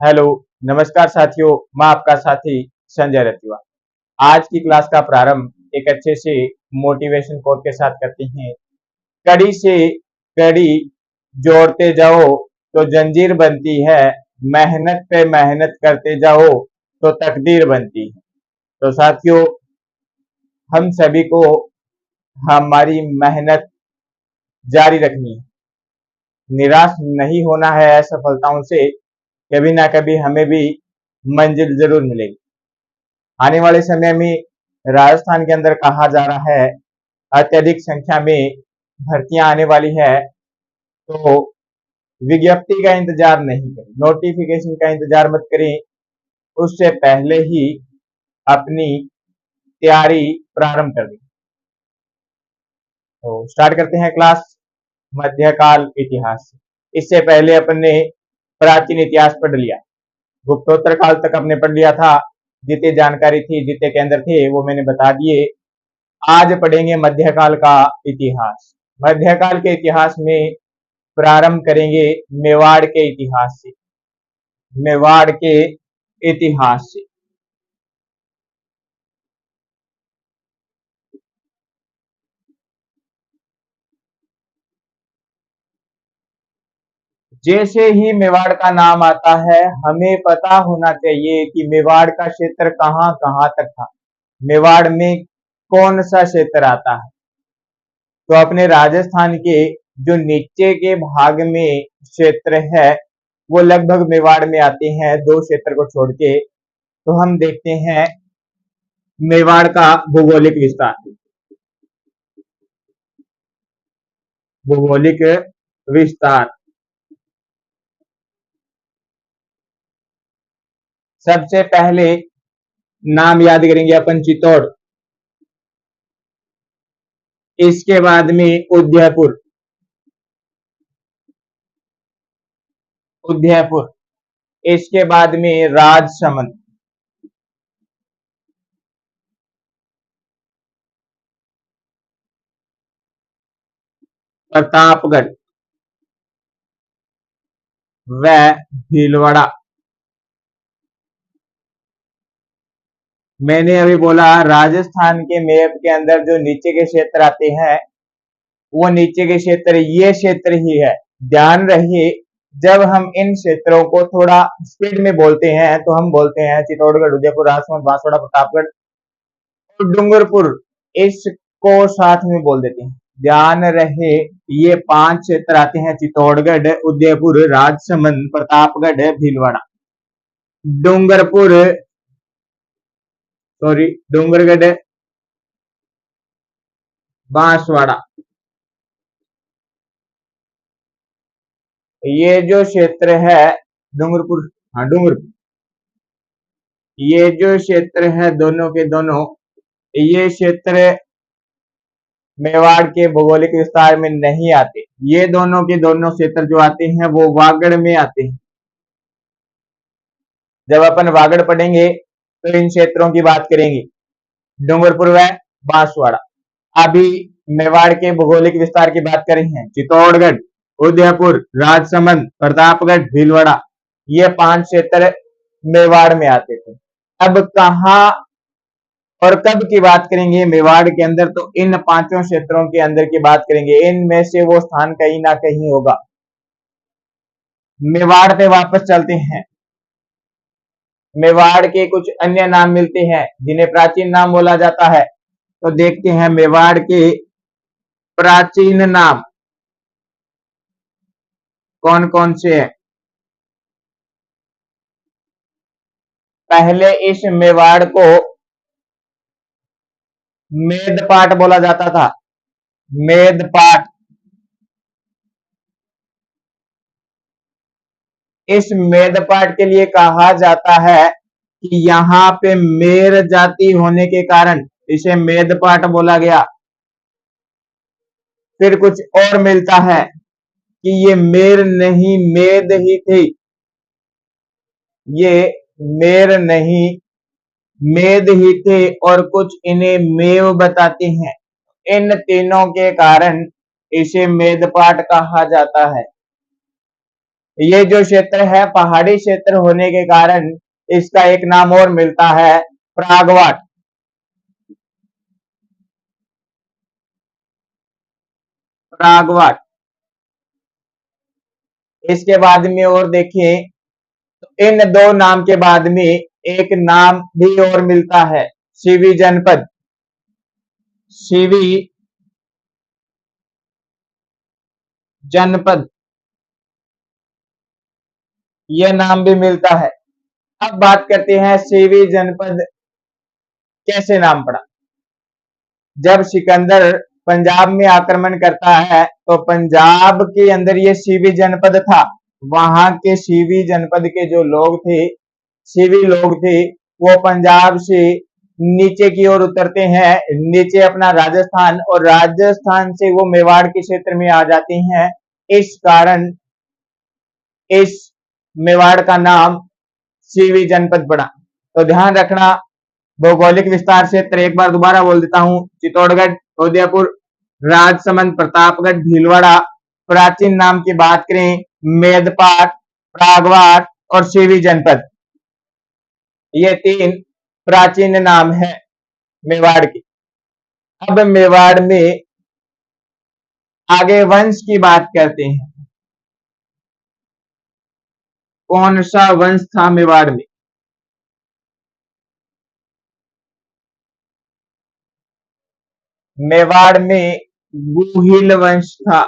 Hello, नमस्कार साथियों। मैं आपका साथी संजय रतिवा। आज की क्लास का प्रारंभ एक अच्छे से मोटिवेशन कोट के साथ करते हैं। कड़ी से कड़ी जोड़ते जाओ तो जंजीर बनती है, मेहनत पे मेहनत करते जाओ तो तकदीर बनती है। तो साथियों, हम सभी को हमारी मेहनत जारी रखनी है, निराश नहीं होना है। असफलताओं से कभी ना कभी हमें भी मंजिल जरूर मिलेगी। आने वाले समय में राजस्थान के अंदर कहा जा रहा है अत्यधिक संख्या में भर्तियां आने वाली है, तो विज्ञप्ति का इंतजार नहीं करें, नोटिफिकेशन का इंतजार मत करें, उससे पहले ही अपनी तैयारी प्रारंभ कर दें। तो स्टार्ट करते हैं क्लास मध्यकाल इतिहास से। इससे पहले अपन ने प्राचीन इतिहास पढ़ लिया, गुप्तोत्तर काल तक अपने पढ़ लिया था। जितनी जानकारी थी, जितने केंद्र थे, वो मैंने बता दिए। आज पढ़ेंगे मध्यकाल का इतिहास। मध्यकाल के इतिहास में प्रारंभ करेंगे मेवाड़ के इतिहास से। मेवाड़ के इतिहास से जैसे ही मेवाड़ का नाम आता है, हमें पता होना चाहिए कि मेवाड़ का क्षेत्र कहां कहां तक था, मेवाड़ में कौन सा क्षेत्र आता है। तो अपने राजस्थान के जो नीचे के भाग में क्षेत्र है, वो लगभग मेवाड़ में आते हैं, दो क्षेत्र को छोड़ के। तो हम देखते हैं मेवाड़ का भौगोलिक विस्तार। भौगोलिक विस्तार सबसे पहले नाम याद करेंगे अपन चित्तौड़, इसके बाद में उदयपुर, उदयपुर, इसके बाद में राजसमंद, प्रतापगढ़ व भीलवाड़ा। मैंने अभी बोला राजस्थान के मैप के अंदर जो नीचे के क्षेत्र आते हैं, वो नीचे के क्षेत्र ये क्षेत्र ही है। ध्यान रहे, जब हम इन क्षेत्रों को थोड़ा स्पीड में बोलते हैं तो हम बोलते हैं चित्तौड़गढ़, उदयपुर, राजसमंद, बांसवाड़ा, प्रतापगढ़ और डूंगरपुर, इसको साथ में बोल देते हैं। ध्यान रहे, ये 5 क्षेत्र आते हैं, चित्तौड़गढ़, उदयपुर, राजसमंद, प्रतापगढ़, भीलवाड़ा। डूंगरपुर, सॉरी, डूंगरगढ़, बांसवाड़ा, ये जो क्षेत्र है डूंगरपुर, हाँ डूंगरपुर, ये जो क्षेत्र है दोनों के दोनों, ये क्षेत्र मेवाड़ के भौगोलिक विस्तार में नहीं आते। ये दोनों के दोनों क्षेत्र जो आते हैं वो वागड़ में आते हैं। जब अपन वागड़ पढ़ेंगे तो इन क्षेत्रों की बात करेंगे, डूंगरपुर व बांसवाड़ा। अभी मेवाड़ के भौगोलिक विस्तार की बात कर रहे हैं, चित्तौड़गढ़, उदयपुर, राजसमंद, प्रतापगढ़, भीलवाड़ा, ये 5 क्षेत्र मेवाड़ में आते थे। अब कहा और कब की बात करेंगे मेवाड़ के अंदर, तो इन 5 क्षेत्रों के अंदर की बात करेंगे। इनमें से वो स्थान कहीं ना कहीं होगा। मेवाड़ पे वापस चलते हैं। मेवाड़ के कुछ अन्य नाम मिलते हैं जिन्हें प्राचीन नाम बोला जाता है। तो देखते हैं मेवाड़ के प्राचीन नाम कौन कौन से हैं। पहले इस मेवाड़ को मेदपाट बोला जाता था, मेदपाट। इस मेदपाट के लिए कहा जाता है कि यहाँ पे मेर जाति होने के कारण इसे मेदपाट बोला गया। फिर कुछ और मिलता है कि ये मेर नहीं मेद ही थी, ये मेर नहीं मेद ही थे, और कुछ इन्हें मेव बताते हैं। इन तीनों के कारण इसे मेदपाट कहा जाता है। ये जो क्षेत्र है पहाड़ी क्षेत्र होने के कारण इसका एक नाम और मिलता है, प्रागवाट। प्रागवाट। इसके बाद में और देखें तो इन दो नाम के बाद में एक नाम भी और मिलता है, सीवी जनपद। सीवी जनपद, यह नाम भी मिलता है। अब बात करते हैं सीवी जनपद कैसे नाम पड़ा। जब सिकंदर पंजाब में आक्रमण करता है तो पंजाब के अंदर ये सीवी जनपद था। वहां के सीवी जनपद के जो लोग थे, सीवी लोग थे, वो पंजाब से नीचे की ओर उतरते हैं, नीचे अपना राजस्थान, और राजस्थान से वो मेवाड़ के क्षेत्र में आ जाते हैं। इस कारण इस मेवाड़ का नाम सीवी जनपद पड़ा। तो ध्यान रखना, भौगोलिक विस्तार क्षेत्र एक बार दोबारा बोल देता हूं, चित्तौड़गढ़, उदयपुर, राजसमंद, प्रतापगढ़, भीलवाड़ा। प्राचीन नाम की बात करें, मेदपाट, प्रागवाट और सीवी जनपद। ये तीन प्राचीन नाम है मेवाड़ के। अब मेवाड़ में आगे वंश की बात करते हैं। कौन सा वंश था मेवाड़ में? मेवाड़ में गुहिल वंश था।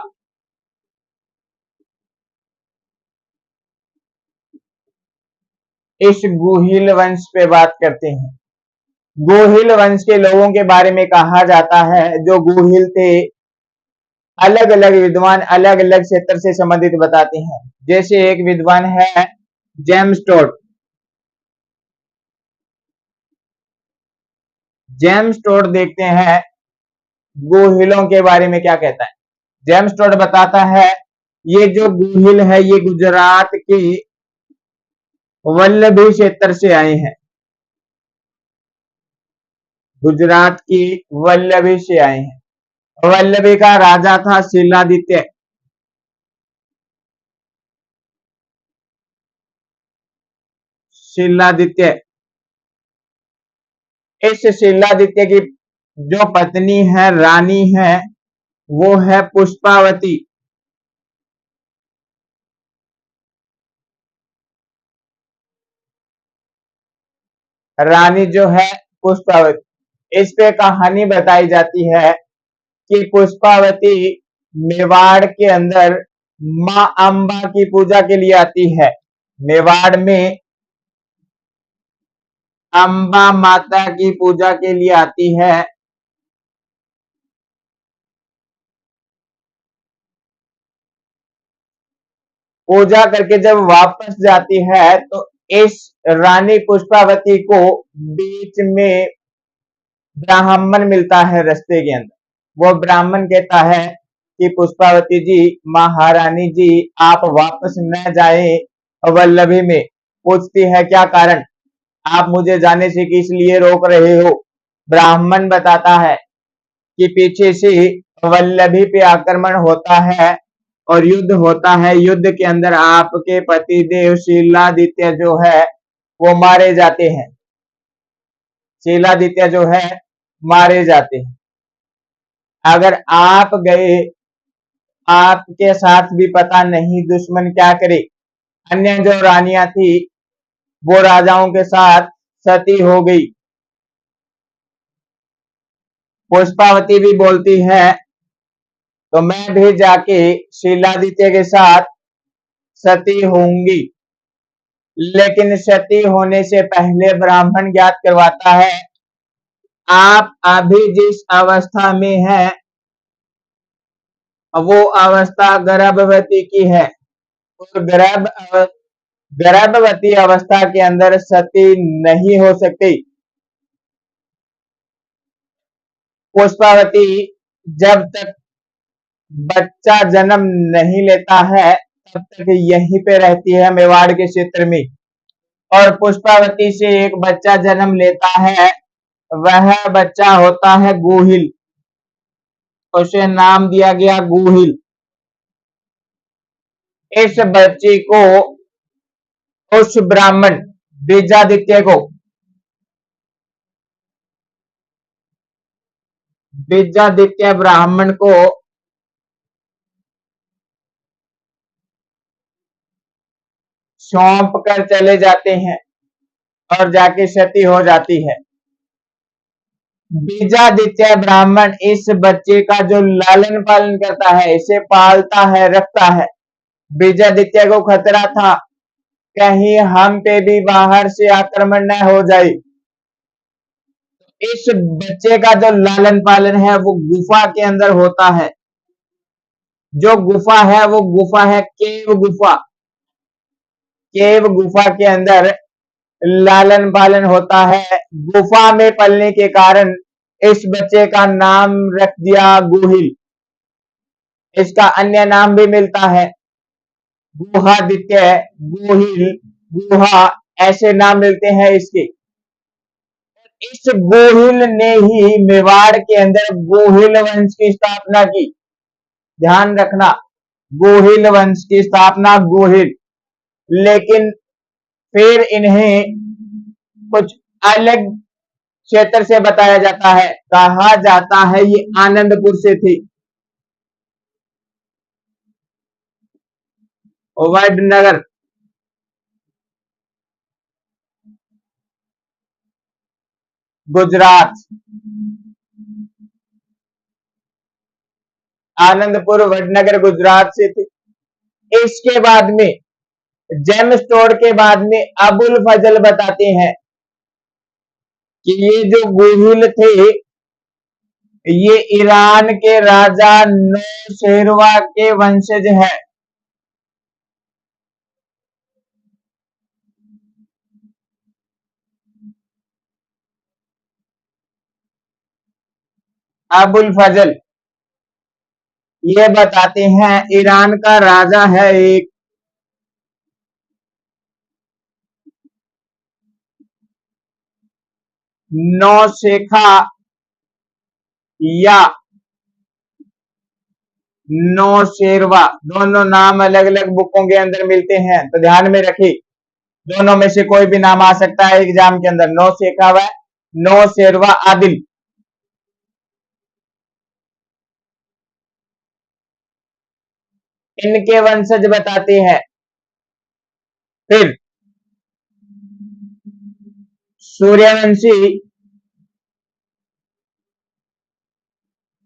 इस गुहिल वंश पे बात करते हैं। गुहिल वंश के लोगों के बारे में कहा जाता है, जो गुहिल थे अलग अलग विद्वान अलग अलग क्षेत्र से संबंधित बताते हैं। जैसे एक विद्वान है जेम्स टोड। जेम्स टोड देखते हैं गुहिलों के बारे में क्या कहता है। जेम्स टोड बताता है ये जो गुहिल है ये गुजरात के वल्लभी क्षेत्र से आए हैं। गुजरात की वल्लभी से आए हैं। वल्लभी का राजा था शीलादित्य। शीलादित्य। इस शीलादित्य की जो पत्नी है, रानी है, वो है पुष्पावती। रानी जो है पुष्पावती। इस पे कहानी बताई जाती है कि पुष्पावती मेवाड़ के अंदर मां अंबा की पूजा के लिए आती है। मेवाड़ में अंबा माता की पूजा के लिए आती है। पूजा करके जब वापस जाती है तो इस रानी पुष्पावती को बीच में ब्राह्मण मिलता है रास्ते के अंदर। वो ब्राह्मण कहता है कि पुष्पावती जी, महारानी जी, आप वापस न जाएं वल्लभी में। पूछती है क्या कारण, आप मुझे जाने से किस लिए रोक रहे हो। ब्राह्मण बताता है कि पीछे से वल्लभी पे आक्रमण होता है और युद्ध होता है। युद्ध के अंदर आपके पति देव शीलादित्य जो है वो मारे जाते हैं। शीलादित्य जो है मारे जाते हैं। अगर आप गए, आपके साथ भी पता नहीं दुश्मन क्या करे। अन्य जो रानियां थी वो राजाओं के साथ सती हो गई। पुष्पावती भी बोलती है तो मैं भी जाके शीलादित्य के साथ सती होंगी। लेकिन सती होने से पहले ब्राह्मण ज्ञात करवाता है आप अभी जिस अवस्था में है वो अवस्था गर्भवती की है। और गर्भवती अवस्था के अंदर सती नहीं हो सकती। पुष्पावती जब तक बच्चा जन्म नहीं लेता है तब तक यहीं पे रहती है मेवाड़ के क्षेत्र में। और पुष्पावती से एक बच्चा जन्म लेता है, वह बच्चा होता है गुहिल। उसे नाम दिया गया गुहिल। इस बच्चे को उस ब्राह्मण बीजादित्य ब्राह्मण को सौंप कर चले जाते हैं और जाके सती हो जाती है। बीजादित्य ब्राह्मण इस बच्चे का जो लालन पालन करता है, इसे पालता है, रखता है। बीजादित्य को खतरा था कहीं हम पे भी बाहर से आक्रमण न हो जाए। इस बच्चे का जो लालन पालन है वो गुफा के अंदर होता है। जो गुफा है वो गुफा है केव गुफा। केव गुफा के अंदर लालन पालन होता है। गुफा में पलने के कारण इस बच्चे का नाम रख दिया गोहिल। इसका अन्य नाम भी मिलता है, गुहादित्य, गोहिल, गुहा, ऐसे नाम मिलते हैं इसके। इस गोहिल ने ही मेवाड़ के अंदर गोहिल वंश की स्थापना की। ध्यान रखना, गोहिल वंश की स्थापना गोहिल। लेकिन फिर इन्हें कुछ अलग क्षेत्र से बताया जाता है, कहा जाता है ये आनंदपुर से थी। वडनगर, गुजरात। आनंदपुर वडनगर गुजरात से थी। इसके बाद में जेम्स टोड के बाद में अबुल फजल बताते हैं कि ये जो गोहिल थे ये ईरान के राजा नौशेरवा के वंशज है। अबुल फजल ये बताते हैं ईरान का राजा है एक, नौशेखा या नौशेरवा, दोनों नाम अलग अलग बुकों के अंदर मिलते हैं, तो ध्यान में रखिए दोनों में से कोई भी नाम आ सकता है एग्जाम के अंदर। नौशेखा व नौशेरवा आदिल। इनके वंशज बताते हैं। फिर सूर्यवंशी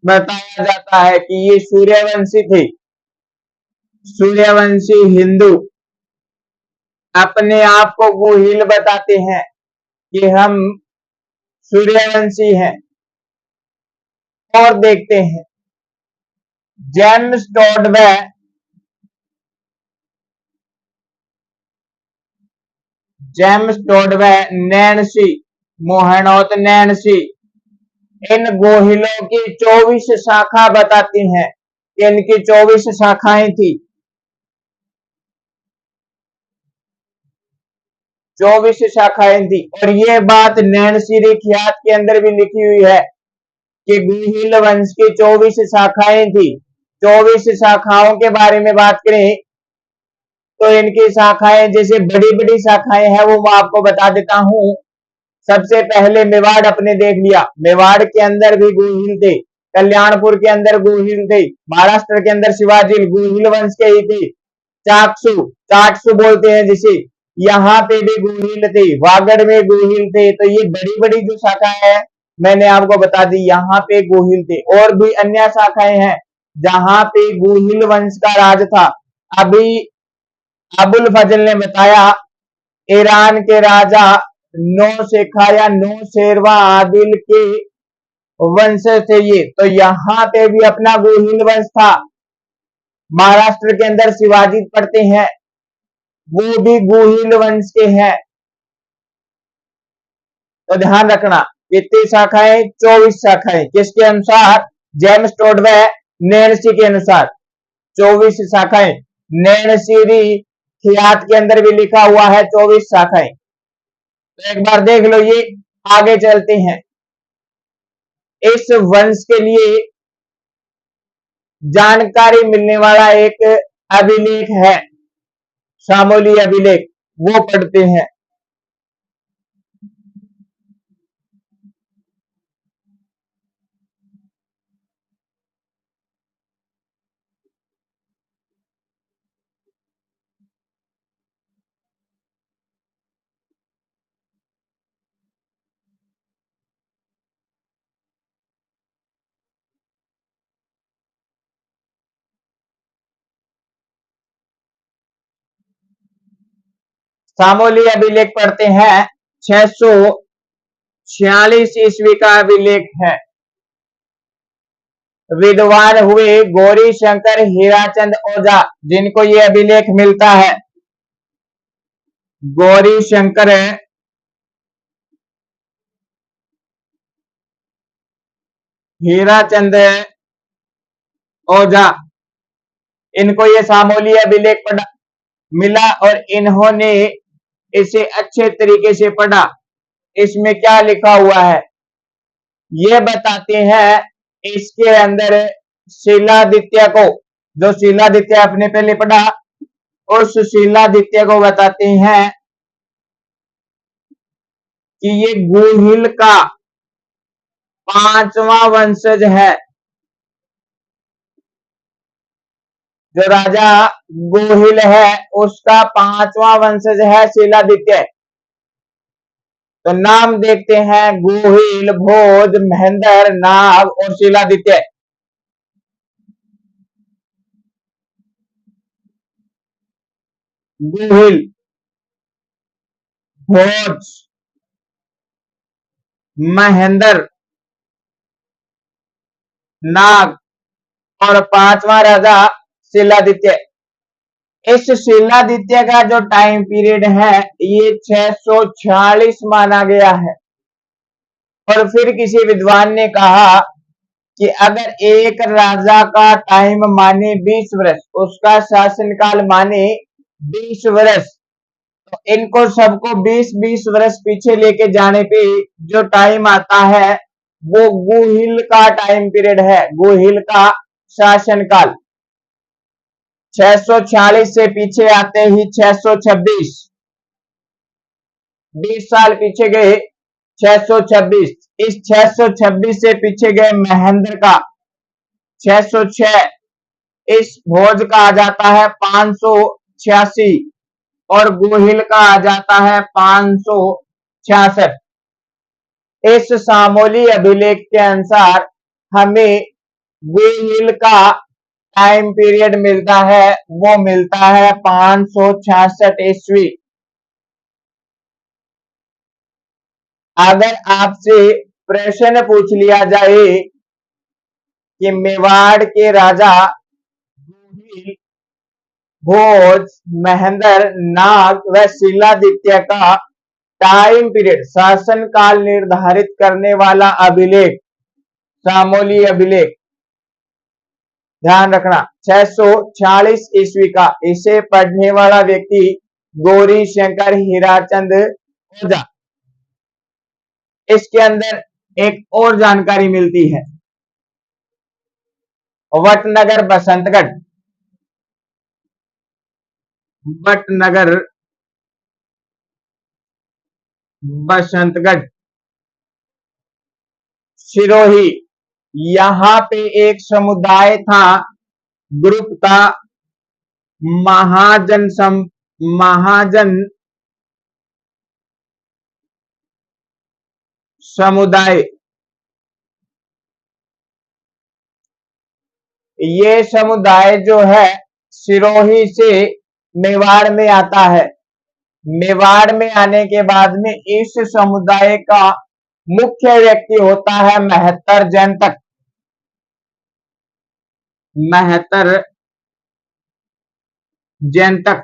बताया जाता है कि ये सूर्यवंशी थे। सूर्यवंशी हिंदू अपने आप को गोहिल बताते हैं कि हम सूर्यवंशी हैं। और देखते हैं जेम्स टोड व नैन्सी मोहनौत नैन्सी इन गोहिलों की 24 शाखा बताती हैं कि इनकी 24 शाखाएं थी। 24 शाखाएं थी। और ये बात नैन्सी रिखियात के अंदर भी लिखी हुई है कि गोहिल वंश की 24 शाखाएं थी। 24 शाखाओं के बारे में बात करें तो इनकी शाखाएं, जैसे बड़ी बड़ी शाखाएं हैं वो मैं आपको बता देता हूं। सबसे पहले मेवाड़ अपने देख लिया, मेवाड़ के अंदर भी गोहिल थे। कल्याणपुर के अंदर गोहिल थे। महाराष्ट्र के अंदर शिवाजी गोहिल वंश के ही थे। चाटसू बोलते हैं जिसे, यहाँ पे भी गोहिल थे। वागड़ में गोहिल थे। तो ये बड़ी बड़ी जो शाखा है मैंने आपको बता दी, यहाँ पे गोहिल थे। और भी अन्य शाखाएं हैं जहां पे गोहिल वंश का राज था। अभी अबुल फजल ने बताया ईरान के राजा नौशेखा या नौशेरवा आदिल के वंश थे ये। तो यहाँ पे भी अपना गोहिल वंश था। महाराष्ट्र के अंदर शिवाजी पढ़ते हैं वो भी गोहिल वंश के हैं। तो ध्यान रखना कितनी शाखाएं, 24 शाखाएं। किसके अनुसार? जेम्स टोड व नैन्सी के अनुसार 24 शाखाएं। नैन्सी रिखियात के अंदर भी लिखा हुआ है 24 शाखाएं। तो एक बार देख लो ये। आगे चलते हैं। इस वंश के लिए जानकारी मिलने वाला एक अभिलेख है शामोली अभिलेख वो पढ़ते हैं। शामोली अभिलेख पढ़ते हैं। 646 ईस्वी का अभिलेख है। विद्वान हुए गौरी शंकर हीराचंद ओझा, जिनको ये अभिलेख मिलता है। गौरी शंकर हीराचंद ओझा, इनको ये शामोली अभिलेख पढ़ा मिला और इन्होंने इसे अच्छे तरीके से पढ़ा। इसमें क्या लिखा हुआ है ये बताते हैं। इसके अंदर शिलादित्य को, जो शिलादित्य आपने पहले पढ़ा, उस शिलादित्य को बताते हैं कि ये गुहिल का 5वां वंशज है। जो राजा गोहिल है उसका 5वां वंशज है शिलादित्य। तो नाम देखते हैं, गोहिल, भोज, महेंद्र, नाग और शिलादित्य। गोहिल, भोज, महेंद्र, नाग और 5वां राजा शिलादित्य। इस शिलादित्य का जो टाइम पीरियड है ये 646 माना गया है। और फिर किसी विद्वान ने कहा कि अगर एक राजा का टाइम माने 20 वर्ष, उसका शासनकाल माने 20 वर्ष, तो इनको सबको 20-20 वर्ष पीछे लेके जाने पे जो टाइम आता है वो गुहिल का टाइम पीरियड है, गुहिल का शासनकाल। 646 से पीछे आते ही 626, 20 साल पीछे गए 626। इस 626 से पीछे गए महेंद्र का 606, इस भोज का आ जाता है 586 और गोहिल का आ जाता है 566। इस शामोली अभिलेख के अनुसार हमें गोहिल का टाइम पीरियड मिलता है, वो मिलता है 566 ईस्वी। अगर आपसे प्रश्न पूछ लिया जाए कि मेवाड़ के राजा गोहिल, भोज, महेंद्र, नाग व शिलादित्य का टाइम पीरियड, शासन काल निर्धारित करने वाला अभिलेख शामोली अभिलेख, ध्यान रखना 646 ईस्वी का, इसे पढ़ने वाला व्यक्ति गौरी शंकर हीराचंद ओझा। इसके अंदर एक और जानकारी मिलती है। वटनगर बसंतगढ़, वटनगर बसंतगढ़, सिरोही, यहाँ पे एक समुदाय था, ग्रुप था, महाजन समुदाय। ये समुदाय जो है सिरोही से मेवाड़ में आता है। मेवाड़ में आने के बाद में इस समुदाय का मुख्य व्यक्ति होता है महत्तर जयंतक। महत्तर जयंतक,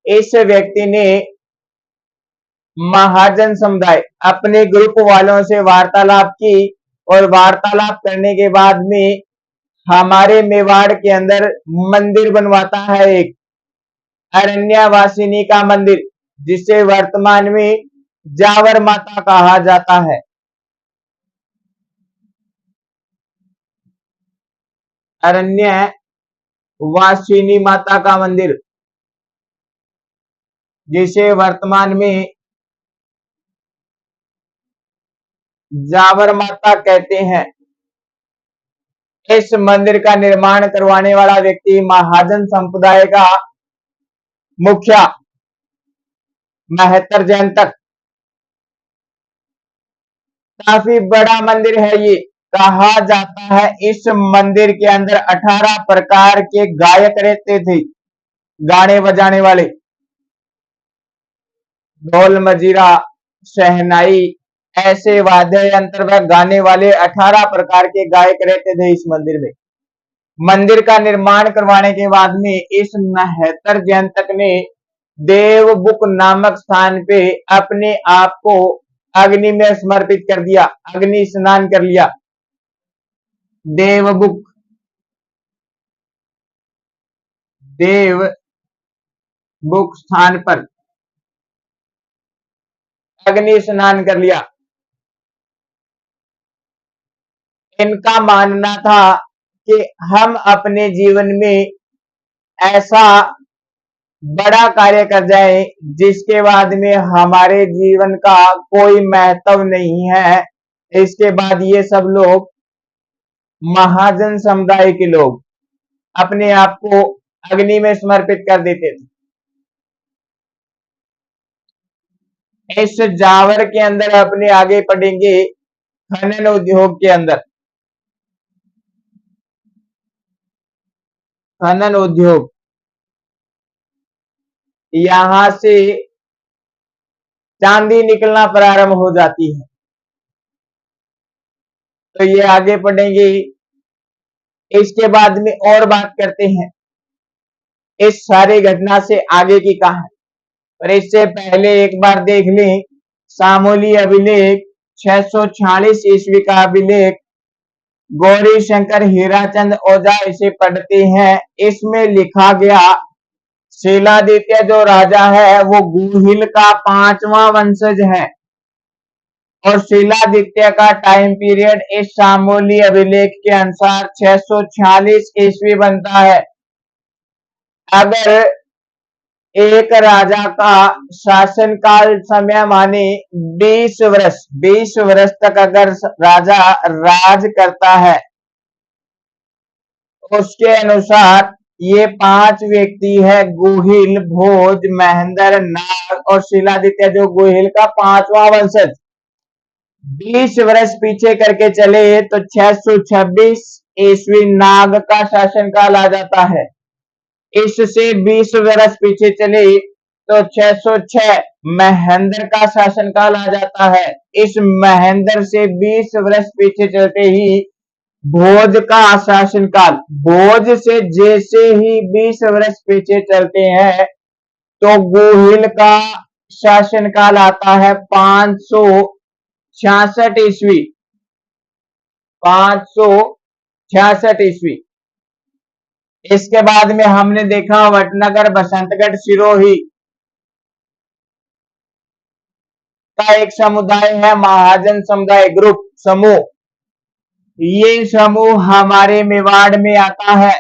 इस व्यक्ति ने महाजन समुदाय अपने ग्रुप वालों से वार्तालाप की और वार्तालाप करने के बाद में हमारे मेवाड़ के अंदर मंदिर बनवाता है, एक अरण्यवासिनी का मंदिर, जिसे वर्तमान में जावर माता कहा जाता है। अरण्य वासिनी माता का मंदिर। जिसे वर्तमान में जावर माता कहते हैं। इस मंदिर का निर्माण करवाने वाला व्यक्ति महाजन संप्रदाय का मुखिया महत्तर जैन तक। काफी बड़ा मंदिर है ये। कहा जाता है इस मंदिर के अंदर 18 प्रकार के गायक रहते थे, गाने बजाने वाले। ढोल मजीरा शहनाई ऐसे वाद्य यंत्र व गाने वाले 18 प्रकार के गायक रहते थे इस मंदिर में। मंदिर का निर्माण करवाने के बाद में इस महत्तर जैन तक ने देवबुक नामक स्थान पे अपने आप को अग्नि में समर्पित कर दिया, अग्नि स्नान कर लिया। देवबुक स्थान पर अग्नि स्नान कर लिया। इनका मानना था कि हम अपने जीवन में ऐसा बड़ा कार्य कर जाए जिसके बाद में हमारे जीवन का कोई महत्व नहीं है। इसके बाद ये सब लोग महाजन समुदाय के लोग अपने आप को अग्नि में समर्पित कर देते थे। इस जावर के अंदर अपने आगे पढ़ेंगे खनन उद्योग के अंदर। खनन उद्योग, यहां से चांदी निकलना प्रारंभ हो जाती है। तो ये आगे पढ़ेंगे। इसके बाद में और बात करते हैं इस सारी घटना से आगे की कहानी। पर इससे पहले एक बार देख लें सामूली अभिलेख 646 ईस्वी का अभिलेख गौरी शंकर हीराचंद ओझा इसे पढ़ते हैं। इसमें लिखा गया शीलादित्य जो राजा है वो गुहिल का 5वां वंशज है और शीलादित्य का टाइम पीरियड इस सामूली अभिलेख के अनुसार 646 ईस्वी बनता है। अगर एक राजा का शासनकाल समय माने 20 वर्ष तक अगर राजा राज करता है, उसके अनुसार ये 5 व्यक्ति है गुहिल, भोज, महेंद्र, नाग और शीलादित्य जो गुहिल का 5वां वंशज। 20 वर्ष पीछे करके चले तो 626 ईस्वी नाग का शासनकाल आ जाता है। इससे 20 वर्ष पीछे चले तो 606 महेंद्र का शासनकाल आ जाता है। इस महेंद्र से 20 वर्ष पीछे चलते ही भोज का शासनकाल, भोज से जैसे ही 20 वर्ष पीछे चलते हैं तो गुहिल का शासनकाल आता है 566 ईस्वी। 566 ईस्वी। इसके बाद में हमने देखा वटनगर, बसंतगढ़, सिरोही का एक समुदाय है महाजन समुदाय ग्रुप समूह। ये समूह हमारे मेवाड़ में आता है।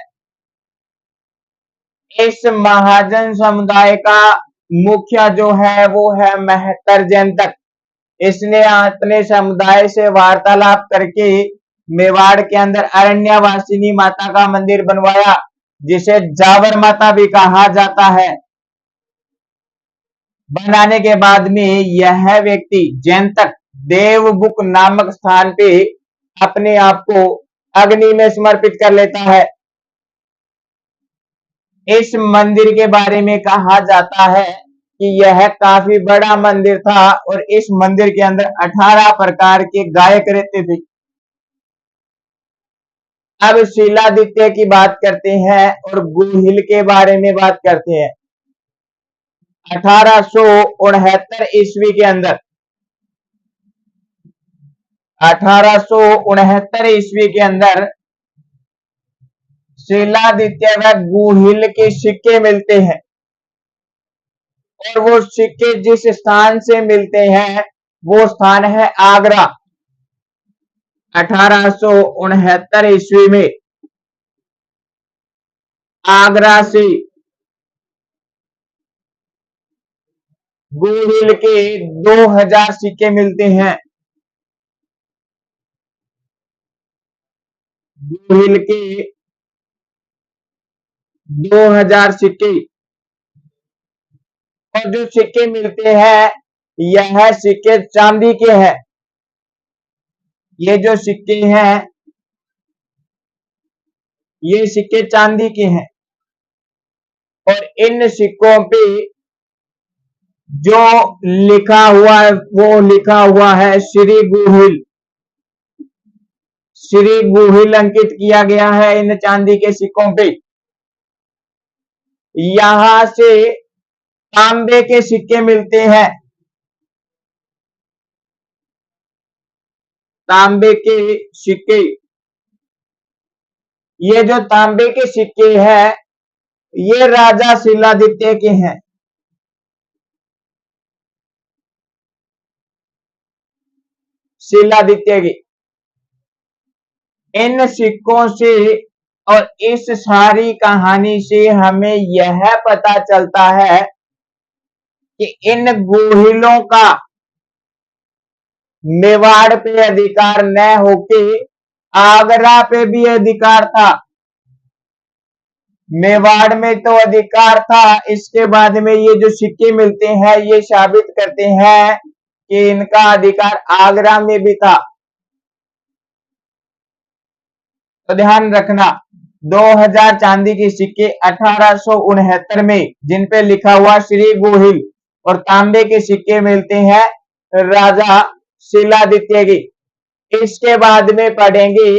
इस महाजन समुदाय का मुखिया जो है वो है महत्तर जैन तक। इसने अपने समुदाय से वार्तालाप करके मेवाड़ के अंदर अरण्यवासिनी माता का मंदिर बनवाया जिसे जावर माता भी कहा जाता है। बनाने के बाद में यह व्यक्ति जैन तक देवबुक नामक स्थान पे अपने आप को अग्नि में समर्पित कर लेता है। इस मंदिर के बारे में कहा जाता है कि यह काफी बड़ा मंदिर था और इस मंदिर के अंदर 18 प्रकार के गायक रहते थे। अब शीलादित्य की बात करते हैं और गुहिल के बारे में बात करते हैं। 1869 ईस्वी के अंदर 1869 ईस्वी के अंदर शीलादित्य व गुहिल के सिक्के मिलते हैं और वो सिक्के जिस स्थान से मिलते हैं वो स्थान है आगरा। 1869 ईस्वी में आगरा से गोहिल के 2000 सिक्के मिलते हैं। गोहिल के 2000 सिक्के। और जो सिक्के मिलते हैं यह सिक्के चांदी के हैं। ये जो सिक्के हैं ये सिक्के चांदी के हैं और इन सिक्कों पे जो लिखा हुआ है वो लिखा हुआ है श्री गोहिल। श्री गोहिल अंकित किया गया है इन चांदी के सिक्कों पे। यहां से तांबे के सिक्के मिलते हैं। तांबे के सिक्के। ये जो तांबे के सिक्के हैं ये राजा शिलादित्य के हैं। शिलादित्य के। इन सिक्कों से और इस सारी कहानी से हमें यह पता चलता है कि इन गोहिलों का मेवाड़ पे अधिकार न होके आगरा पे भी अधिकार था। मेवाड़ में तो अधिकार था, इसके बाद में ये जो सिक्के मिलते हैं ये साबित करते हैं कि इनका अधिकार आगरा में भी था। तो ध्यान रखना 2000 चांदी के सिक्के 1869 में जिन पे लिखा हुआ श्री गोहिल और तांबे के सिक्के मिलते हैं राजा शिलादित्य के। इसके बाद में पढ़ेंगे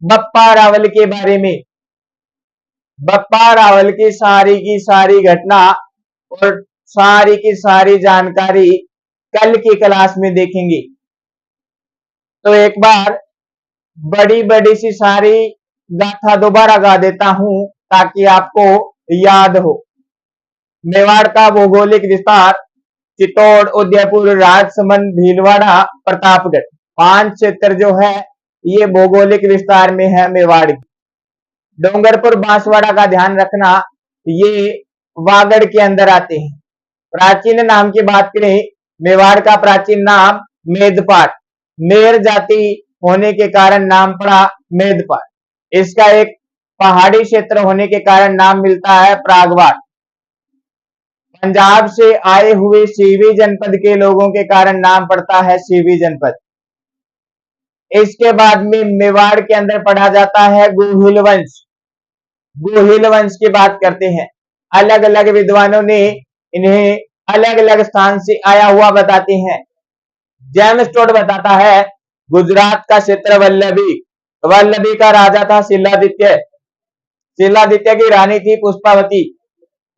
बप्पा रावल के बारे में। बप्पा रावल की सारी घटना और सारी की सारी जानकारी कल की क्लास में देखेंगे। तो एक बार बड़ी बड़ी सी सारी गाथा दोबारा गा देता हूं ताकि आपको याद हो। मेवाड़ का भौगोलिक विस्तार चित्तौड़, उदयपुर, राजसमंद, भीलवाड़ा, प्रतापगढ़ 5 क्षेत्र जो है ये भौगोलिक विस्तार में है मेवाड़ की। डोंगरपुर, बांसवाड़ा का ध्यान रखना ये वागड़ के अंदर आते हैं। प्राचीन नाम की बात करें मेवाड़ का प्राचीन नाम मेदपाट। मेर जाति होने के कारण नाम पड़ा मेदपाट। इसका एक पहाड़ी क्षेत्र होने के कारण नाम मिलता है प्रागवाट। पंजाब से आए हुए सीवी जनपद के लोगों के कारण नाम पड़ता है सीवी जनपद। इसके बाद में मेवाड़ के अंदर पढ़ा जाता है गोहिल वंश। गोहिल वंश की बात करते हैं। अलग अलग विद्वानों ने इन्हें अलग अलग स्थान से आया हुआ बताते हैं। जेम्स टोड बताता है गुजरात का क्षेत्र वल्लभी। वल्लभी का राजा था शिलादित्य। शिलादित्य की रानी थी पुष्पावती।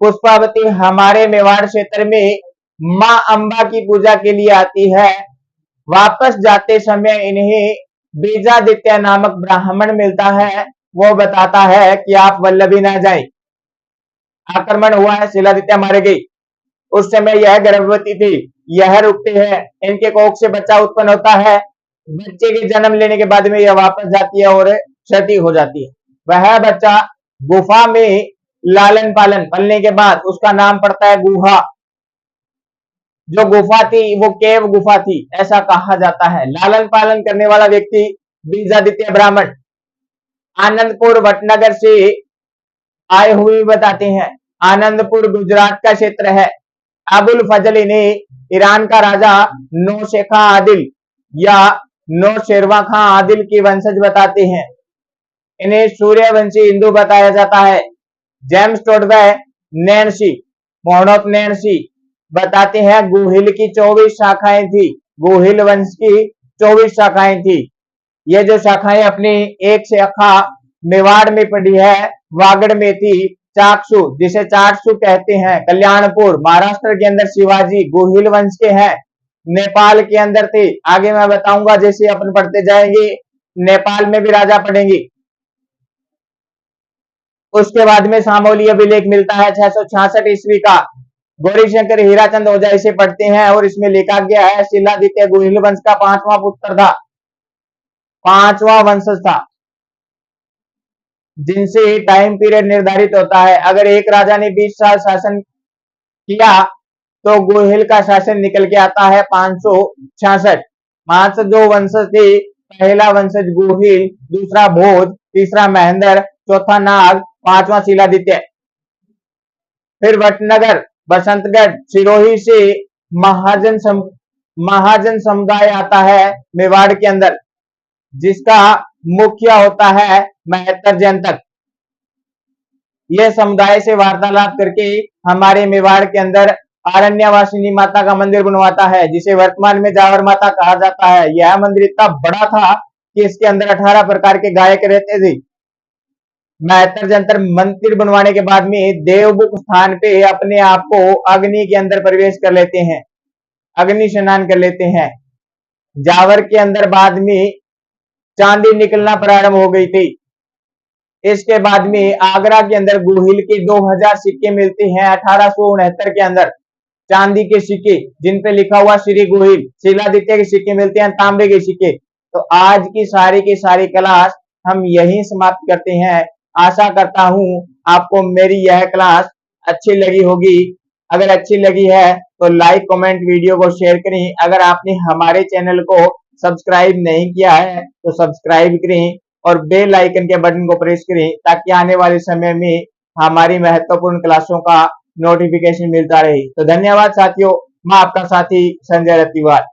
पुष्पावती हमारे मेवाड़ क्षेत्र में मां अंबा की पूजा के लिए आती है। वापस जाते समय इन्हें बीजादित्य नामक ब्राह्मण मिलता है। वो बताता है कि आप वल्लभी ना जाएं। आक्रमण हुआ है, शिलादित्य मारे गई। उस समय यह गर्भवती थी। यह रुकते हैं, इनके कोख से बच्चा उत्पन्न होता है। बच्चे के जन्म लेने के बाद में यह वापस जाती है और क्षति हो जाती है। वह बच्चा गुफा में लालन पालन पलने के बाद उसका नाम पड़ता है गुहा। जो गुफा थी वो केव गुफा थी ऐसा कहा जाता है। लालन पालन करने वाला व्यक्ति बीजादित्य ब्राह्मण आनंदपुर वटनगर से आए हुए बताते हैं। आनंदपुर गुजरात का क्षेत्र है। अबुल फजल इन्हें ईरान का राजा नौशेखा आदिल या नौशेरवा खां आदिल की वंशज बताते हैं। इन्हें सूर्यवंशी हिंदू बताया जाता है। जेम्स टोडवे नैन्सी मोहनोत नैन्सी बताते हैं गोहिल की 24 शाखाएं थी। गोहिल वंश की 24 शाखाएं थी। ये जो शाखाएं अपनी एक शाखा मेवाड़ में पड़ी है, वागड़ में थी चाकसू जिसे चाटसू कहते हैं। कल्याणपुर महाराष्ट्र के अंदर शिवाजी गोहिल वंश के हैं। नेपाल के अंदर थे, आगे मैं बताऊंगा जैसे अपन पढ़ते जाएंगे। नेपाल में भी राजा पढ़ेंगे। उसके बाद में सामोली अभिलेख मिलता है 666 ईस्वी का। गौरीशंकर हीराचंद ओझा इसे पढ़ते हैं और इसमें लिखा गया है शिलादित्य गोहिल वंश का 5वां पुत्र था, 5वां वंशज था जिनसे टाइम पीरियड निर्धारित होता है। अगर एक राजा ने 20 साल शासन किया तो गोहिल का शासन निकल के आता है 566। 5 जो वंशज थे, पहला वंशज गोहिल, दूसरा भोज, तीसरा महेंद्र, चौथा नाग, पांचवा शिलादित्य। फिर वटनगर, बसंतगढ़, सिरोही से महाजन समुदाय आता है मेवाड़ के अंदर, जिसका मुखिया होता है महत्तर जनतक। यह समुदाय से वार्तालाप करके हमारे मेवाड़ के अंदर आरण्यवासिनी माता का मंदिर बनवाता है, जिसे वर्तमान में जावर माता कहा जाता है। यह मंदिर इतना बड़ा था कि इसके अंदर 18 प्रकार के गायक रहते थे। महत्तर जंतर मंदिर बनवाने के बाद में देवमुख स्थान पे अपने आप को अग्नि के अंदर प्रवेश कर लेते हैं, अग्नि स्नान कर लेते हैं। जावर के अंदर बाद में चांदी निकलना प्रारंभ हो गई थी। इसके बाद में आगरा के अंदर गोहिल के 2000 सिक्के मिलते हैं 1869 के अंदर, चांदी के सिक्के जिन पे लिखा हुआ श्री गोहिल। शिलादित्य के सिक्के मिलते हैं तांबे के सिक्के। तो आज की सारी क्लास हम यहीं समाप्त करते हैं। आशा करता हूं आपको मेरी यह क्लास अच्छी लगी होगी। अगर अच्छी लगी है तो लाइक कमेंट वीडियो को शेयर करें। अगर आपने हमारे चैनल को सब्सक्राइब नहीं किया है तो सब्सक्राइब करें और बेल आइकन के बटन को प्रेस करें, ताकि आने वाले समय में हमारी महत्वपूर्ण क्लासों का नोटिफिकेशन मिलता रहे। तो धन्यवाद साथियों, मैं आपका साथी संजय रतिवाल।